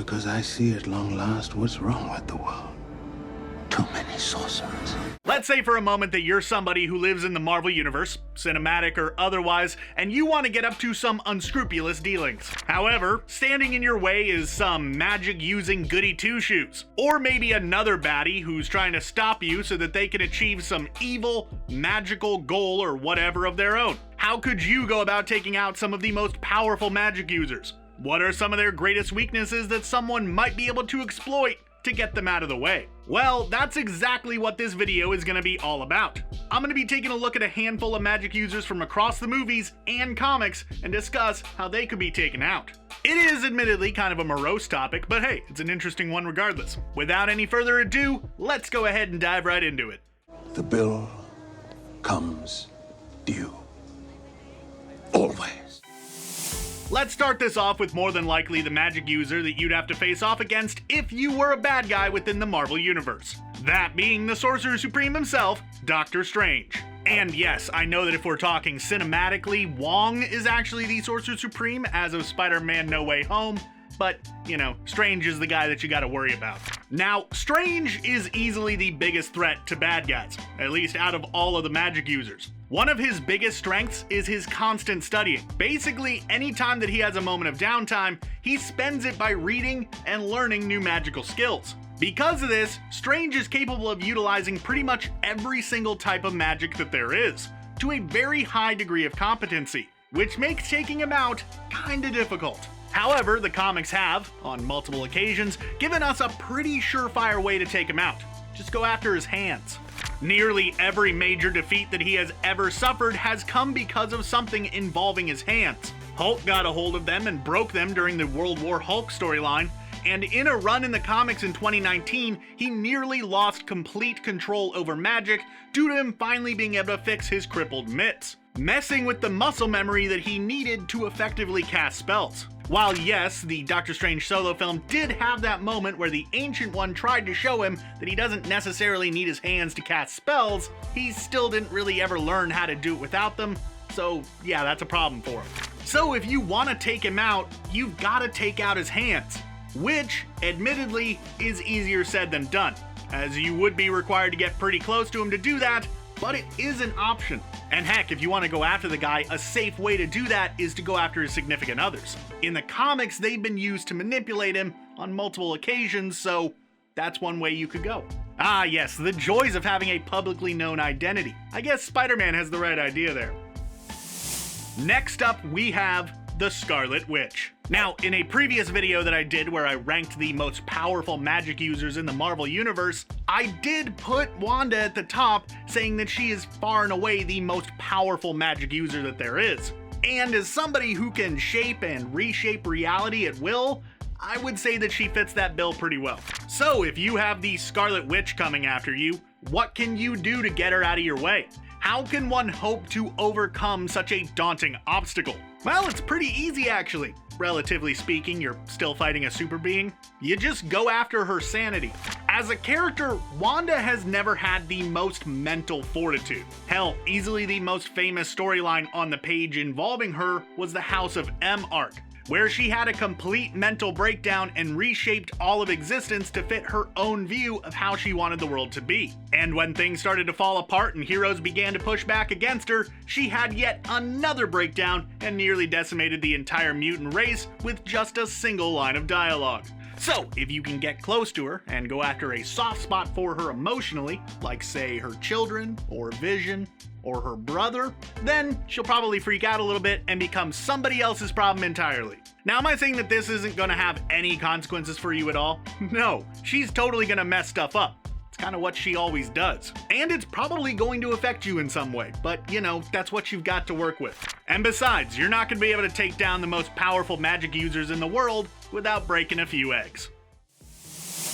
Because I see at long last what's wrong with the world. Too many sorcerers. Let's say for a moment that you're somebody who lives in the Marvel Universe, cinematic or otherwise, and you want to get up to some unscrupulous dealings. However, standing in your way is some magic-using goody two-shoes. Or maybe another baddie who's trying to stop you so that they can achieve some evil, magical goal or whatever of their own. How could you go about taking out some of the most powerful magic users? What are some of their greatest weaknesses that someone might be able to exploit to get them out of the way? Well, that's exactly what this video is going to be all about. I'm going to be taking a look at a handful of magic users from across the movies and comics and discuss how they could be taken out. It is admittedly kind of a morose topic, but hey, it's an interesting one regardless. Without any further ado, let's go ahead and dive right into it. The bill comes due. Always. Let's start this off with more than likely the magic user that you'd have to face off against if you were a bad guy within the Marvel Universe. That being the Sorcerer Supreme himself, Doctor Strange. And yes, I know that if we're talking cinematically, Wong is actually the Sorcerer Supreme as of Spider-Man No Way Home, but, you know, Strange is the guy that you gotta worry about. Now, Strange is easily the biggest threat to bad guys, at least out of all of the magic users. One of his biggest strengths is his constant studying. Basically, anytime that he has a moment of downtime, he spends it by reading and learning new magical skills. Because of this, Strange is capable of utilizing pretty much every single type of magic that there is, to a very high degree of competency, which makes taking him out kinda difficult. However, the comics have, on multiple occasions, given us a pretty surefire way to take him out. Just go after his hands. Nearly every major defeat that he has ever suffered has come because of something involving his hands. Hulk got a hold of them and broke them during the World War Hulk storyline, and in a run in the comics in 2019, he nearly lost complete control over magic due to him finally being able to fix his crippled mitts, messing with the muscle memory that he needed to effectively cast spells. While yes, the Doctor Strange solo film did have that moment where the Ancient One tried to show him that he doesn't necessarily need his hands to cast spells, he still didn't really ever learn how to do it without them, so yeah, that's a problem for him. So if you want to take him out, you've got to take out his hands, which, admittedly, is easier said than done, as you would be required to get pretty close to him to do that, but it is an option. And heck, if you want to go after the guy, a safe way to do that is to go after his significant others. In the comics, they've been used to manipulate him on multiple occasions, so that's one way you could go. Ah yes, the joys of having a publicly known identity. I guess Spider-Man has the right idea there. Next up, we have the Scarlet Witch. Now, in a previous video that I did where I ranked the most powerful magic users in the Marvel Universe, I did put Wanda at the top, saying that she is far and away the most powerful magic user that there is. And as somebody who can shape and reshape reality at will, I would say that she fits that bill pretty well. So if you have the Scarlet Witch coming after you, what can you do to get her out of your way? How can one hope to overcome such a daunting obstacle? Well, it's pretty easy actually. Relatively speaking, you're still fighting a super being. You just go after her sanity. As a character, Wanda has never had the most mental fortitude. Hell, easily the most famous storyline on the page involving her was the House of M arc, where she had a complete mental breakdown and reshaped all of existence to fit her own view of how she wanted the world to be. And when things started to fall apart and heroes began to push back against her, she had yet another breakdown and nearly decimated the entire mutant race with just a single line of dialogue. So, if you can get close to her and go after a soft spot for her emotionally, like say her children, or Vision, or her brother, then she'll probably freak out a little bit and become somebody else's problem entirely. Now, am I saying that this isn't gonna have any consequences for you at all? No, she's totally gonna mess stuff up. It's kind of what she always does. And it's probably going to affect you in some way, but you know, that's what you've got to work with. And besides, you're not gonna be able to take down the most powerful magic users in the world without breaking a few eggs.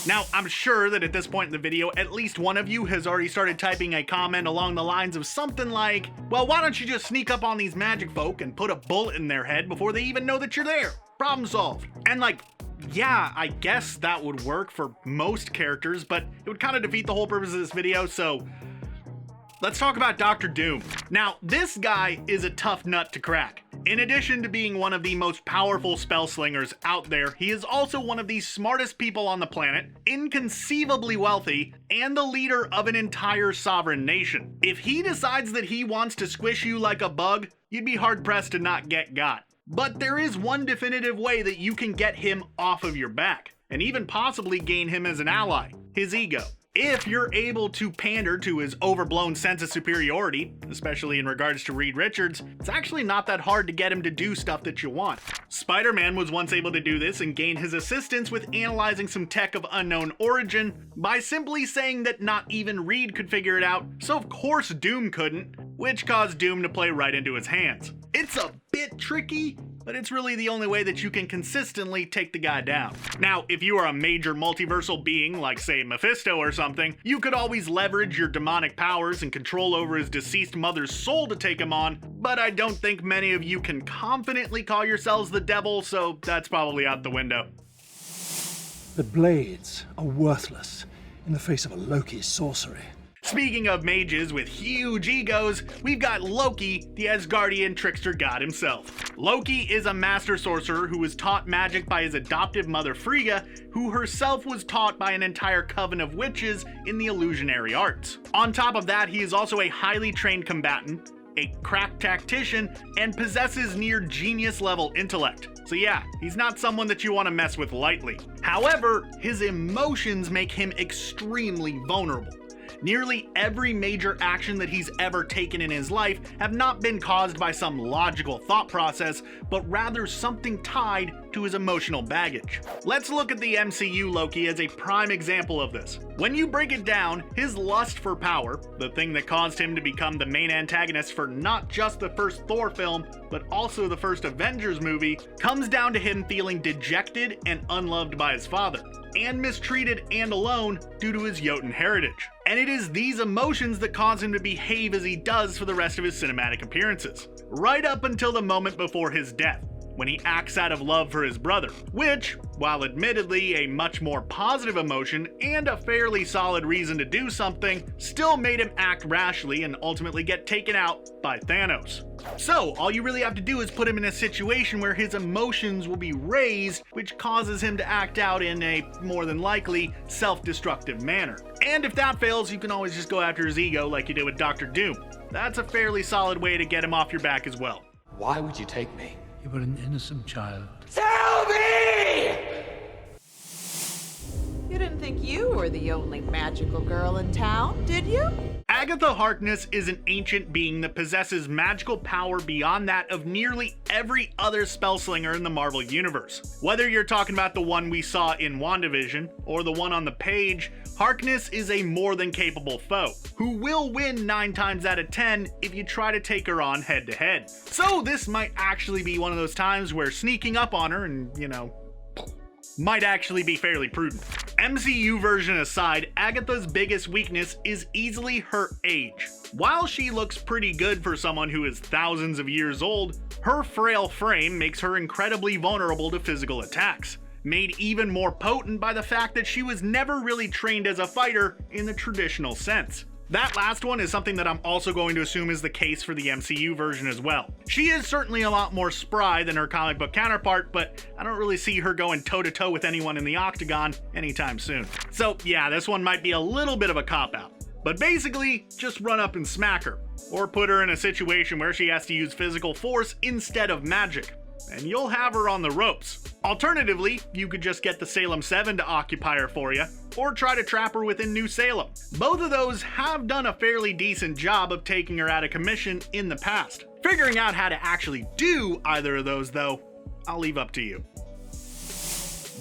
Now, I'm sure that at this point in the video, at least one of you has already started typing a comment along the lines of something like, well, why don't you just sneak up on these magic folk and put a bullet in their head before they even know that you're there? Problem solved. And like, yeah, I guess that would work for most characters, but it would kind of defeat the whole purpose of this video, so Let's talk about Dr. Doom. Now, this guy is a tough nut to crack. In addition to being one of the most powerful spell slingers out there, he is also one of the smartest people on the planet, inconceivably wealthy, and the leader of an entire sovereign nation. If he decides that he wants to squish you like a bug, you'd be hard-pressed to not get got. But there is one definitive way that you can get him off of your back, and even possibly gain him as an ally: his ego. If you're able to pander to his overblown sense of superiority, especially in regards to Reed Richards, it's actually not that hard to get him to do stuff that you want. Spider-Man was once able to do this and gain his assistance with analyzing some tech of unknown origin by simply saying that not even Reed could figure it out, so of course Doom couldn't, which caused Doom to play right into his hands. It's a bit tricky, but it's really the only way that you can consistently take the guy down. Now, if you are a major multiversal being, like say Mephisto or something, you could always leverage your demonic powers and control over his deceased mother's soul to take him on, but I don't think many of you can confidently call yourselves the devil, so that's probably out the window. The blades are worthless in the face of a Loki sorcery. Speaking of mages with huge egos, we've got Loki, the Asgardian trickster god himself. Loki is a master sorcerer who was taught magic by his adoptive mother Frigga, who herself was taught by an entire coven of witches in the illusionary arts. On top of that, he is also a highly trained combatant, a crack tactician, and possesses near genius level intellect. So yeah, he's not someone that you want to mess with lightly. However, his emotions make him extremely vulnerable. Nearly every major action that he's ever taken in his life have not been caused by some logical thought process, but rather something tied to his emotional baggage. Let's look at the MCU Loki as a prime example of this. When you break it down, his lust for power, the thing that caused him to become the main antagonist for not just the first Thor film, but also the first Avengers movie, comes down to him feeling dejected and unloved by his father, and mistreated and alone due to his Jotun heritage. And it is these emotions that cause him to behave as he does for the rest of his cinematic appearances, right up until the moment before his death, when he acts out of love for his brother, which, while admittedly a much more positive emotion and a fairly solid reason to do something, still made him act rashly and ultimately get taken out by Thanos. So, all you really have to do is put him in a situation where his emotions will be raised, which causes him to act out in a, more than likely, self-destructive manner. And if that fails, you can always just go after his ego like you did with Dr. Doom. That's a fairly solid way to get him off your back as well. Why would you take me? You were an innocent child. Tell me! You didn't think you were the only magical girl in town, did you? Agatha Harkness is an ancient being that possesses magical power beyond that of nearly every other spellslinger in the Marvel Universe. Whether you're talking about the one we saw in WandaVision or the one on the page, Harkness is a more than capable foe, who will win 9 times out of 10 if you try to take her on head to head. So this might actually be one of those times where sneaking up on her and, might actually be fairly prudent. MCU version aside, Agatha's biggest weakness is easily her age. While she looks pretty good for someone who is thousands of years old, her frail frame makes her incredibly vulnerable to physical attacks, made even more potent by the fact that she was never really trained as a fighter in the traditional sense. That last one is something that I'm also going to assume is the case for the MCU version as well. She is certainly a lot more spry than her comic book counterpart, but I don't really see her going toe-to-toe with anyone in the Octagon anytime soon. So yeah, this one might be a little bit of a cop-out. But basically, just run up and smack her, or put her in a situation where she has to use physical force instead of magic, and you'll have her on the ropes. Alternatively, you could just get the Salem 7 to occupy her for you, or try to trap her within New Salem. Both of those have done a fairly decent job of taking her out of commission in the past. Figuring out how to actually do either of those, though, I'll leave up to you.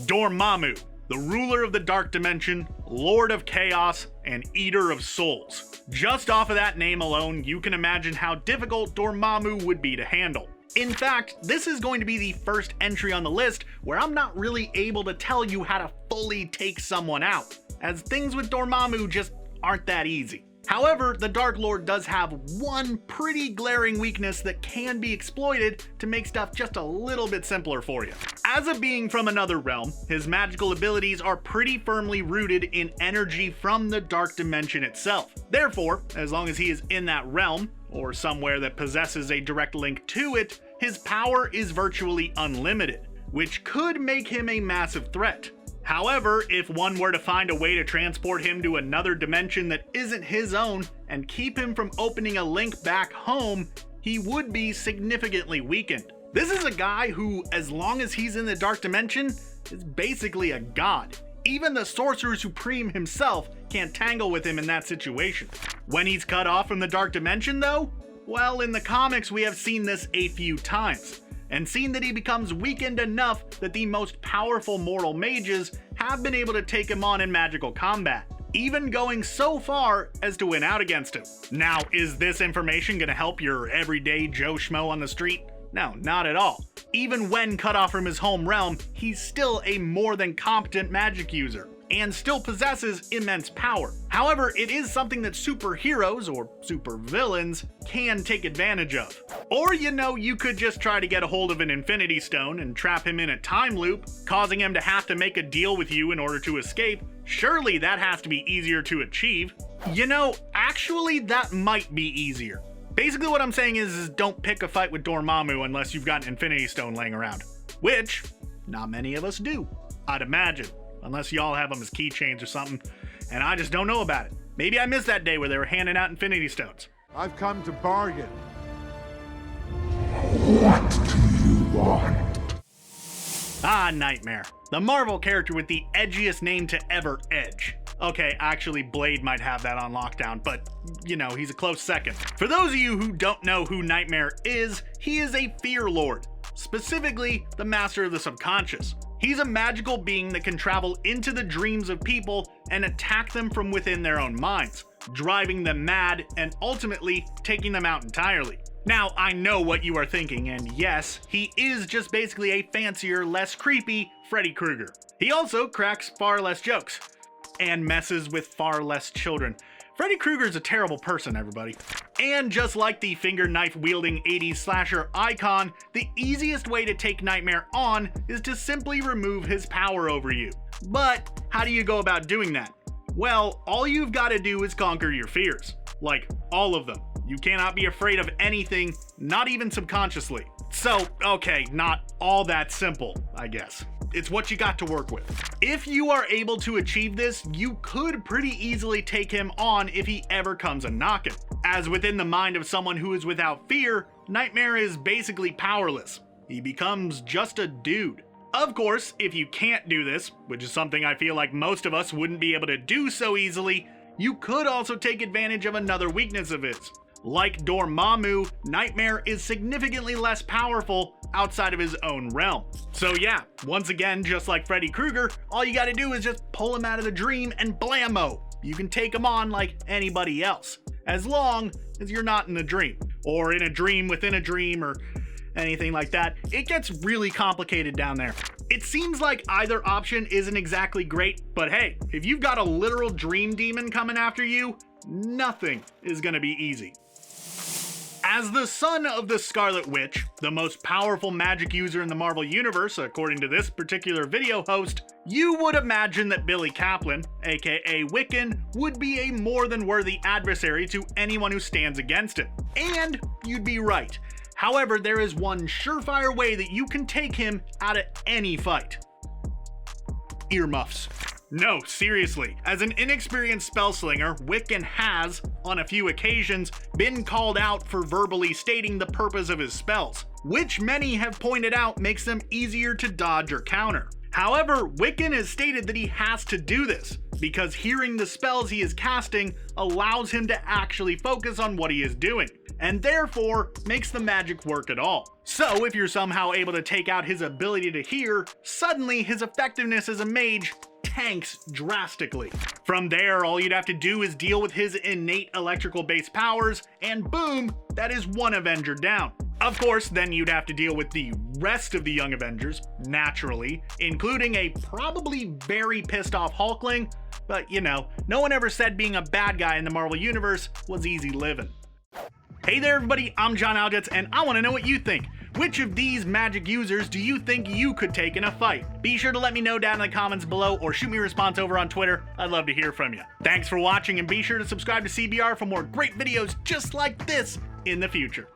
Dormammu, the ruler of the Dark Dimension, Lord of Chaos, and Eater of Souls. Just off of that name alone, you can imagine how difficult Dormammu would be to handle. In fact, this is going to be the first entry on the list where I'm not really able to tell you how to fully take someone out, as things with Dormammu just aren't that easy. However, the Dark Lord does have one pretty glaring weakness that can be exploited to make stuff just a little bit simpler for you. As a being from another realm, his magical abilities are pretty firmly rooted in energy from the dark dimension itself. Therefore, as long as he is in that realm, or somewhere that possesses a direct link to it, his power is virtually unlimited, which could make him a massive threat. However, if one were to find a way to transport him to another dimension that isn't his own and keep him from opening a link back home, he would be significantly weakened. This is a guy who, as long as he's in the dark dimension, is basically a god. Even the Sorcerer Supreme himself can't tangle with him in that situation. When he's cut off from the dark dimension though, well, in the comics we have seen this a few times, and seen that he becomes weakened enough that the most powerful mortal mages have been able to take him on in magical combat, even going so far as to win out against him. Now, is this information going to help your everyday Joe Schmo on the street? No, not at all. Even when cut off from his home realm, he's still a more than competent magic user, and still possesses immense power. However, it is something that superheroes, or supervillains, can take advantage of. Or, you could just try to get a hold of an Infinity Stone and trap him in a time loop, causing him to have to make a deal with you in order to escape. Surely that has to be easier to achieve. Actually that might be easier. Basically what I'm saying is don't pick a fight with Dormammu unless you've got an Infinity Stone laying around. Which, not many of us do, I'd imagine. Unless y'all have them as keychains or something, and I just don't know about it. Maybe I missed that day where they were handing out Infinity Stones. I've come to bargain. What do you want? Ah, Nightmare. The Marvel character with the edgiest name to ever edge. Okay, actually Blade might have that on lockdown, but he's a close second. For those of you who don't know who Nightmare is, he is a fear lord, specifically the master of the subconscious. He's a magical being that can travel into the dreams of people and attack them from within their own minds, driving them mad and ultimately taking them out entirely. Now, I know what you are thinking, and yes, he is just basically a fancier, less creepy Freddy Krueger. He also cracks far less jokes, and messes with far less children. Freddy Krueger's a terrible person, everybody. And just like the finger knife wielding 80s slasher icon, the easiest way to take Nightmare on is to simply remove his power over you. But how do you go about doing that? Well, all you've got to do is conquer your fears. Like, all of them. You cannot be afraid of anything, not even subconsciously. So, okay, not all that simple, I guess. It's what you got to work with. If you are able to achieve this, you could pretty easily take him on if he ever comes a knockin'. As within the mind of someone who is without fear, Nightmare is basically powerless. He becomes just a dude. Of course, if you can't do this, which is something I feel like most of us wouldn't be able to do so easily, you could also take advantage of another weakness of his. Like Dormammu, Nightmare is significantly less powerful outside of his own realm. So yeah, once again, just like Freddy Krueger, all you gotta do is just pull him out of the dream and blammo! You can take him on like anybody else, as long as you're not in the dream, or in a dream within a dream, or anything like that. It gets really complicated down there. It seems like either option isn't exactly great, but hey, if you've got a literal dream demon coming after you, nothing is gonna be easy. As the son of the Scarlet Witch, the most powerful magic user in the Marvel Universe, according to this particular video host, you would imagine that Billy Kaplan, aka Wiccan, would be a more than worthy adversary to anyone who stands against him. And you'd be right. However, there is one surefire way that you can take him out of any fight. Earmuffs. No, seriously. As an inexperienced spellslinger, Wiccan has, on a few occasions, been called out for verbally stating the purpose of his spells, which many have pointed out makes them easier to dodge or counter. However, Wiccan has stated that he has to do this, because hearing the spells he is casting allows him to actually focus on what he is doing, and therefore makes the magic work at all. So if you're somehow able to take out his ability to hear, suddenly his effectiveness as a mage tanks drastically. From there, all you'd have to do is deal with his innate electrical-based powers, and boom, that is one Avenger down. Of course, then you'd have to deal with the rest of the Young Avengers, naturally, including a probably very pissed off Hulkling, But you know, no one ever said being a bad guy in the Marvel Universe was easy living. Hey there everybody, I'm John Algetz, and I want to know what you think. Which of these magic users do you think you could take in a fight? Be sure to let me know down in the comments below or shoot me a response over on Twitter. I'd love to hear from you. Thanks for watching, and be sure to subscribe to CBR for more great videos just like this in the future.